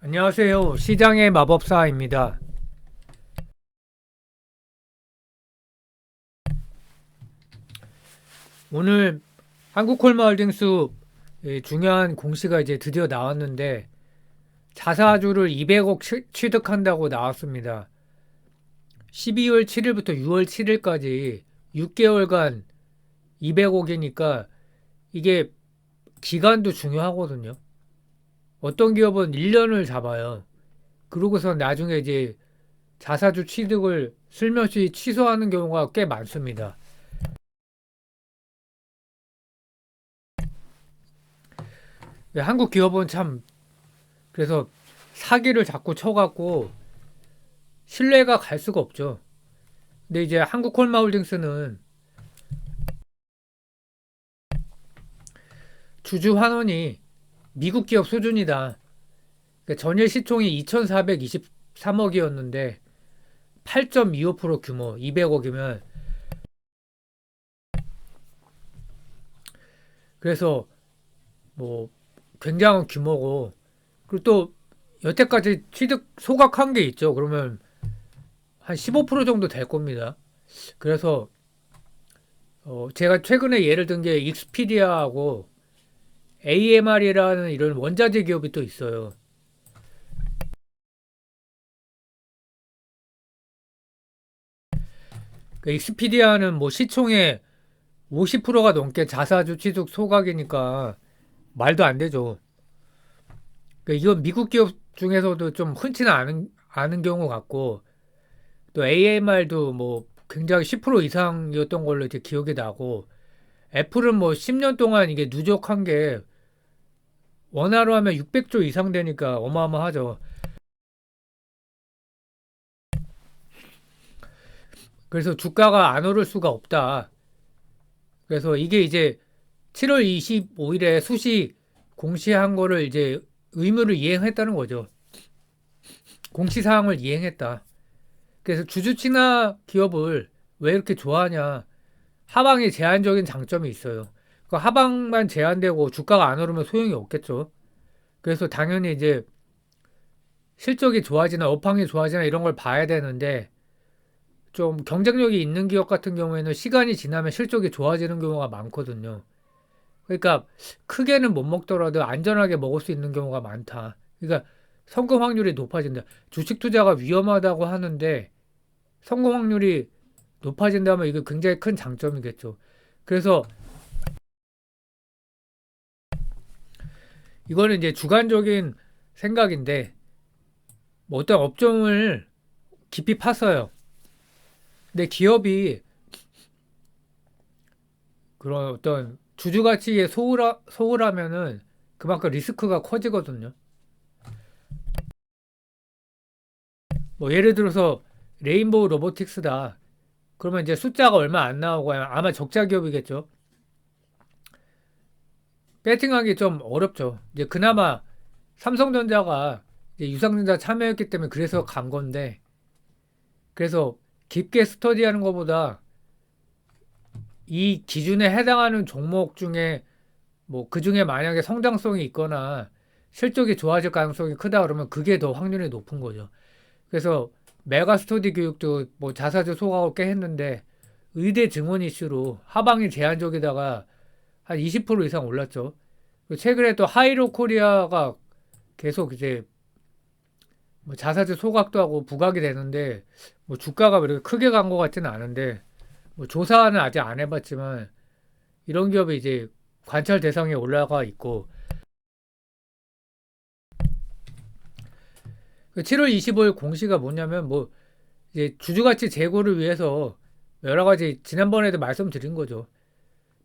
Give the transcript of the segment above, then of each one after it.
안녕하세요. 시장의 마법사입니다. 오늘 한국콜마홀딩스 중요한 공시가 이제 드디어 나왔는데 자사주를 200억 취득한다고 나왔습니다. 12월 7일부터 6월 7일까지 6개월간 200억이니까 이게 기간도 중요하거든요. 어떤 기업은 1년을 잡아요. 그러고서 나중에 이제 자사주 취득을 슬며시 취소하는 경우가 꽤 많습니다. 한국 기업은 참 그래서 사기를 자꾸 쳐갖고 신뢰가 갈 수가 없죠. 근데 이제 한국콜마홀딩스는 주주 환원이 미국 기업 수준이다. 그러니까 전일 시총이 2,423억이었는데 8.25% 규모 200억이면 그래서 뭐 굉장한 규모고 그리고 또 여태까지 취득 소각한 게 있죠. 그러면 한 15% 정도 될 겁니다. 그래서 제가 최근에 예를 든 게 익스피디아하고 AMR이라는 이런 원자재 기업이 또 있어요. 그 익스피디아는 뭐 시총의 50%가 넘게 자사주 취득 소각이니까 말도 안 되죠. 그러니까 이건 미국 기업 중에서도 좀 흔치는 않은 경우 같고 또 AMR도 뭐 굉장히 10% 이상이었던 걸로 이제 기억이 나고 애플은 뭐 10년 동안 이게 누적한 게 원화로 하면 600조 이상 되니까 어마어마하죠. 그래서 주가가 안 오를 수가 없다. 그래서 이게 이제 7월 25일에 수시 공시한 거를 이제 의무를 이행했다는 거죠. 공시사항을 이행했다. 그래서 주주친화 기업을 왜 이렇게 좋아하냐. 하방에 제한적인 장점이 있어요. 그 하방만 제한되고 주가가 안 오르면 소용이 없겠죠. 그래서 당연히 이제 실적이 좋아지나 업황이 좋아지나 이런 걸 봐야 되는데 좀 경쟁력이 있는 기업 같은 경우에는 시간이 지나면 실적이 좋아지는 경우가 많거든요. 그러니까 크게는 못 먹더라도 안전하게 먹을 수 있는 경우가 많다. 그러니까 성공 확률이 높아진다. 주식 투자가 위험하다고 하는데 성공 확률이 높아진다면 이게 굉장히 큰 장점이겠죠. 그래서 이거는 이제 주관적인 생각인데 뭐 어떤 업종을 깊이 파서요. 근데 기업이 그런 어떤 주주 가치에 소홀하면은 그만큼 리스크가 커지거든요. 뭐 예를 들어서 레인보우 로보틱스다. 그러면 이제 숫자가 얼마 안 나오고 아마 적자 기업이겠죠. 배팅하기 좀 어렵죠. 이제 그나마 삼성전자가 이제 유상증자 참여했기 때문에 그래서 간 건데 그래서 깊게 스터디하는 것보다 이 기준에 해당하는 종목 중에 뭐 그 중에 만약에 성장성이 있거나 실적이 좋아질 가능성이 크다 그러면 그게 더 확률이 높은 거죠. 그래서 메가 스터디 교육도 뭐 자사주 소각을 꽤 했는데 의대 증원 이슈로 하방이 제한적이다가 한 20% 이상 올랐죠. 최근에 또 하이로 코리아가 계속 이제 뭐 자사주 소각도 하고 부각이 되는데 뭐 주가가 그렇게 크게 간 것 같지는 않은데 뭐 조사는 아직 안 해봤지만 이런 기업이 이제 관찰 대상에 올라가 있고 7월 25일 공시가 뭐냐면 뭐 이제 주주가치 제고를 위해서 여러 가지 지난번에도 말씀드린 거죠.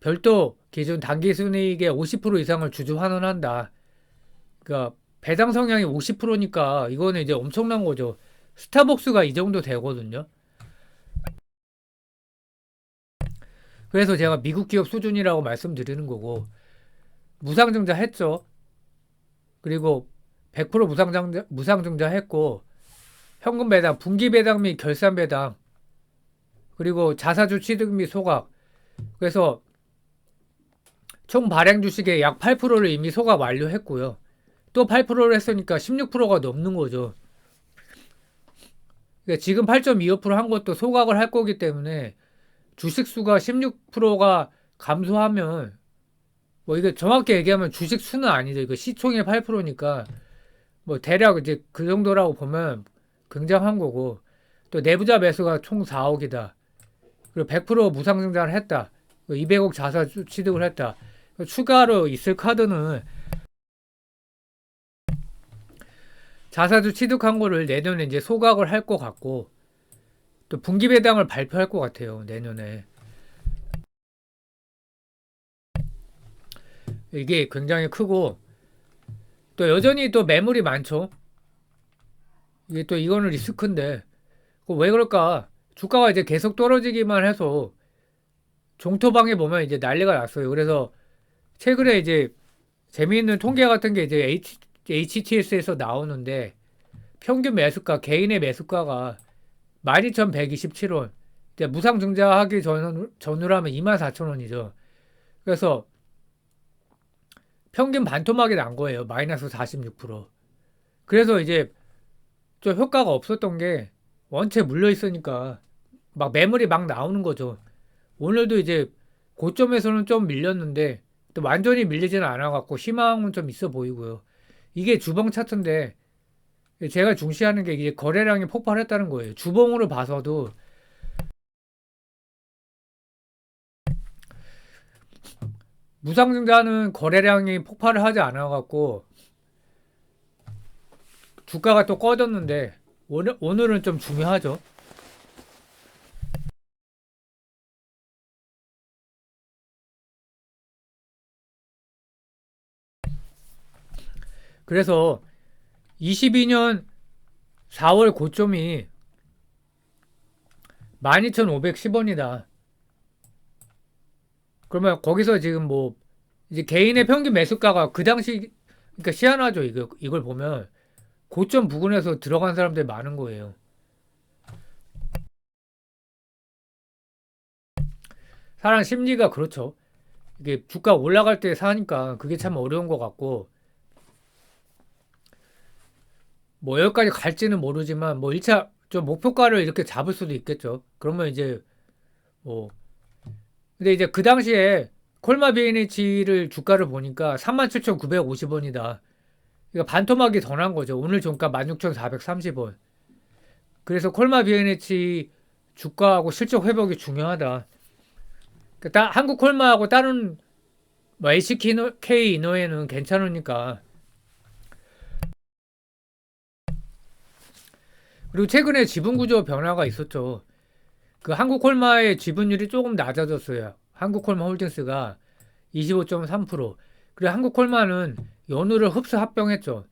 별도 기준 당기순이익의 50% 이상을 주주 환원한다. 그러니까 배당 성향이 50%니까 이거는 이제 엄청난 거죠. 스타벅스가 이 정도 되거든요. 그래서 제가 미국 기업 수준이라고 말씀드리는 거고 무상증자 했죠. 그리고 100% 무상증자 했고 현금 배당, 분기 배당 및 결산 배당 그리고 자사주 취득 및 소각 그래서 총 발행 주식의 약 8%를 이미 소각 완료했고요. 또 8%를 했으니까 16%가 넘는 거죠. 그러니까 지금 8.25%한 것도 소각을 할 거기 때문에 주식 수가 16%가 감소하면 뭐 이게 정확히 얘기하면 주식 수는 아니죠. 이거 시총의 8%니까 뭐 대략 이제 그 정도라고 보면 굉장한 거고, 또 내부자 매수가 총 4억이다. 그리고 100% 무상 증자를 했다. 200억 자사 취득을 했다. 추가로 있을 카드는 자사주 취득한 거를 내년에 이제 소각을 할 것 같고, 또 분기 배당을 발표할 것 같아요. 내년에. 이게 굉장히 크고, 또 여전히 또 매물이 많죠. 이게 또 이거는 리스크인데, 왜 그럴까? 주가가 이제 계속 떨어지기만 해서 종토방에 보면 이제 난리가 났어요. 그래서 최근에 이제 재미있는 통계 같은 게 이제 HTS에서 나오는데, 평균 매수가, 개인의 매수가가 12,127원. 이제 무상 증자하기 전후로 하면 24,000원이죠. 그래서 평균 반토막이 난 거예요. 마이너스 46%. 그래서 이제 좀 효과가 없었던 게 원체 물려 있으니까 막 매물이 막 나오는 거죠. 오늘도 이제 고점에서는 좀 밀렸는데 또 완전히 밀리지는 않아 갖고 희망은 좀 있어 보이고요. 이게 주봉 차트인데 제가 중시하는 게 이제 거래량이 폭발했다는 거예요. 주봉으로 봐서도 무상증자는 거래량이 폭발을 하지 않아 갖고 주가가 또 꺼졌는데 오늘은 좀 중요하죠. 그래서 22년 4월 고점이 12,510원이다. 그러면 거기서 지금 뭐 이제 개인의 평균 매수가가 그 당시, 그러니까 희한하죠. 이걸 보면 고점 부근에서 들어간 사람들이 많은 거예요. 사람 심리가 그렇죠. 이게 주가 올라갈 때 사니까 그게 참 어려운 것 같고, 뭐 여기까지 갈지는 모르지만 뭐 1차 좀 목표가를 이렇게 잡을 수도 있겠죠. 그러면 이제 뭐 근데 이제 그 당시에 콜마 BNH를 주가를 보니까 37,950원이다. 그러니까 반토막이 더 난 거죠. 오늘 종가 16,430원. 그래서 콜마 BNH 주가하고 실적 회복이 중요하다. 그러니까 한국 콜마하고 다른 뭐 HK 이노에는 괜찮으니까. 그리고 최근에 지분 구조 변화가 있었죠. 그 한국 콜마의 지분율이 조금 낮아졌어요. 한국 콜마 홀딩스가 25.3%. 그리고 한국 콜마는 연우를 흡수 합병했죠.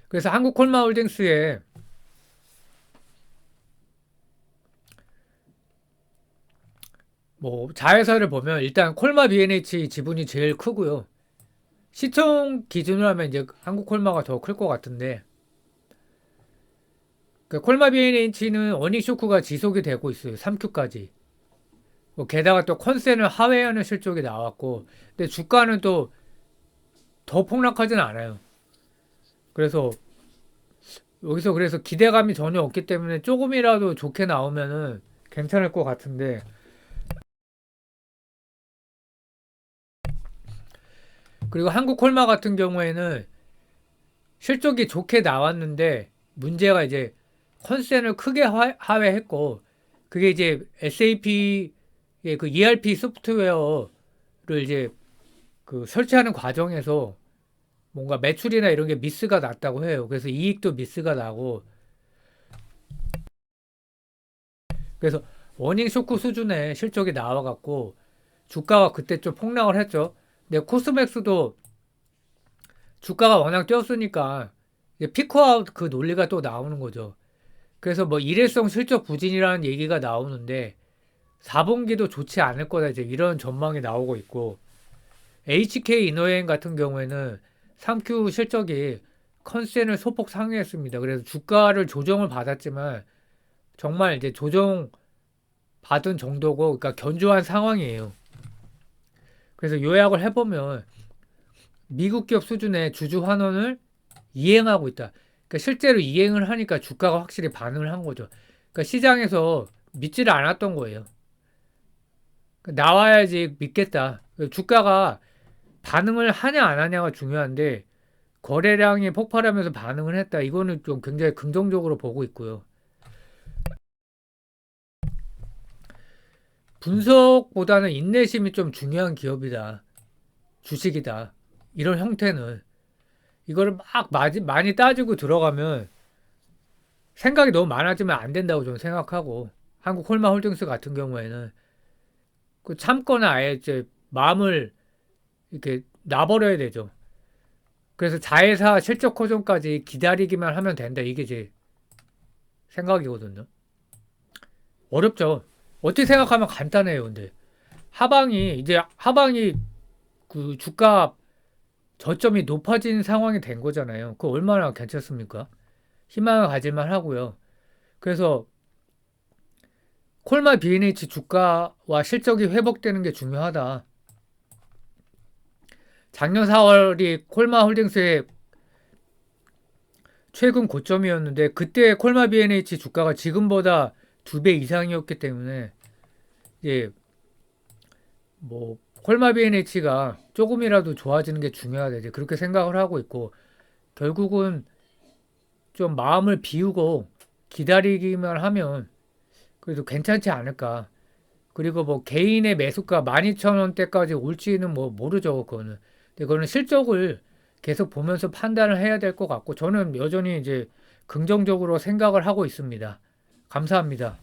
그래서 한국 콜마 홀딩스에 뭐 자회사를 보면 일단 콜마 BNH 지분이 제일 크고요. 시총 기준으로 하면 이제 한국 콜마가 더 클 것 같은데, 그 콜마 BNH는 어닝 쇼크가 지속이 되고 있어요. 3Q까지. 뭐 게다가 또 컨센을 하회하는 실적이 나왔고, 근데 주가는 또 더 폭락하진 않아요. 그래서 여기서 그래서 기대감이 전혀 없기 때문에 조금이라도 좋게 나오면은 괜찮을 것 같은데, 그리고 한국 콜마 같은 경우에는 실적이 좋게 나왔는데 문제가 이제 컨센을 크게 하회했고, 그게 이제 SAP의 그 ERP 소프트웨어를 이제 그 설치하는 과정에서 뭔가 매출이나 이런 게 미스가 났다고 해요. 그래서 이익도 미스가 나고, 그래서 워닝 쇼크 수준의 실적이 나와갖고 주가가 그때 좀 폭락을 했죠. 근데 코스맥스도 주가가 워낙 뛰었으니까 피크아웃 그 논리가 또 나오는 거죠. 그래서 뭐 일회성 실적 부진이라는 얘기가 나오는데 4분기도 좋지 않을 거다 이제 이런 전망이 나오고 있고, HK 이노행 같은 경우에는 3Q 실적이 컨센을 소폭 상회했습니다. 그래서 주가를 조정을 받았지만 정말 이제 조정 받은 정도고, 그러니까 견조한 상황이에요. 그래서 요약을 해보면 미국 기업 수준의 주주 환원을 이행하고 있다. 그러니까 실제로 이행을 하니까 주가가 확실히 반응을 한 거죠. 그러니까 시장에서 믿지를 않았던 거예요. 나와야지 믿겠다. 주가가 반응을 하냐 안 하냐가 중요한데 거래량이 폭발하면서 반응을 했다. 이거는 좀 굉장히 긍정적으로 보고 있고요. 분석보다는 인내심이 좀 중요한 기업이다. 주식이다. 이런 형태는 이거를 막 많이 따지고 들어가면 생각이 너무 많아지면 안 된다고 저는 생각하고 한국 홀마홀딩스 같은 경우에는 그 참거나 아예 이제 마음을 이렇게 놔버려야 되죠. 그래서 자회사 실적 호전까지 기다리기만 하면 된다. 이게 제 생각이거든요. 어렵죠. 어떻게 생각하면 간단해요. 근데 하방이 그 주가 저점이 높아진 상황이 된 거잖아요. 그거 얼마나 괜찮습니까? 희망을 가질만 하고요. 그래서 콜마 B&H 주가와 실적이 회복되는 게 중요하다. 작년 4월이 콜마 홀딩스의 최근 고점이었는데 그때 콜마 B&H 주가가 지금보다 2배 이상이었기 때문에 이제 뭐 콜마 B&H가 조금이라도 좋아지는 게 중요하다. 이제 그렇게 생각을 하고 있고 결국은 좀 마음을 비우고 기다리기만 하면 그래도 괜찮지 않을까. 그리고 뭐 개인의 매수가 12,000원대까지 올지는 뭐 모르죠. 그거는. 근데 그거는 실적을 계속 보면서 판단을 해야 될 것 같고 저는 여전히 이제 긍정적으로 생각을 하고 있습니다. 감사합니다.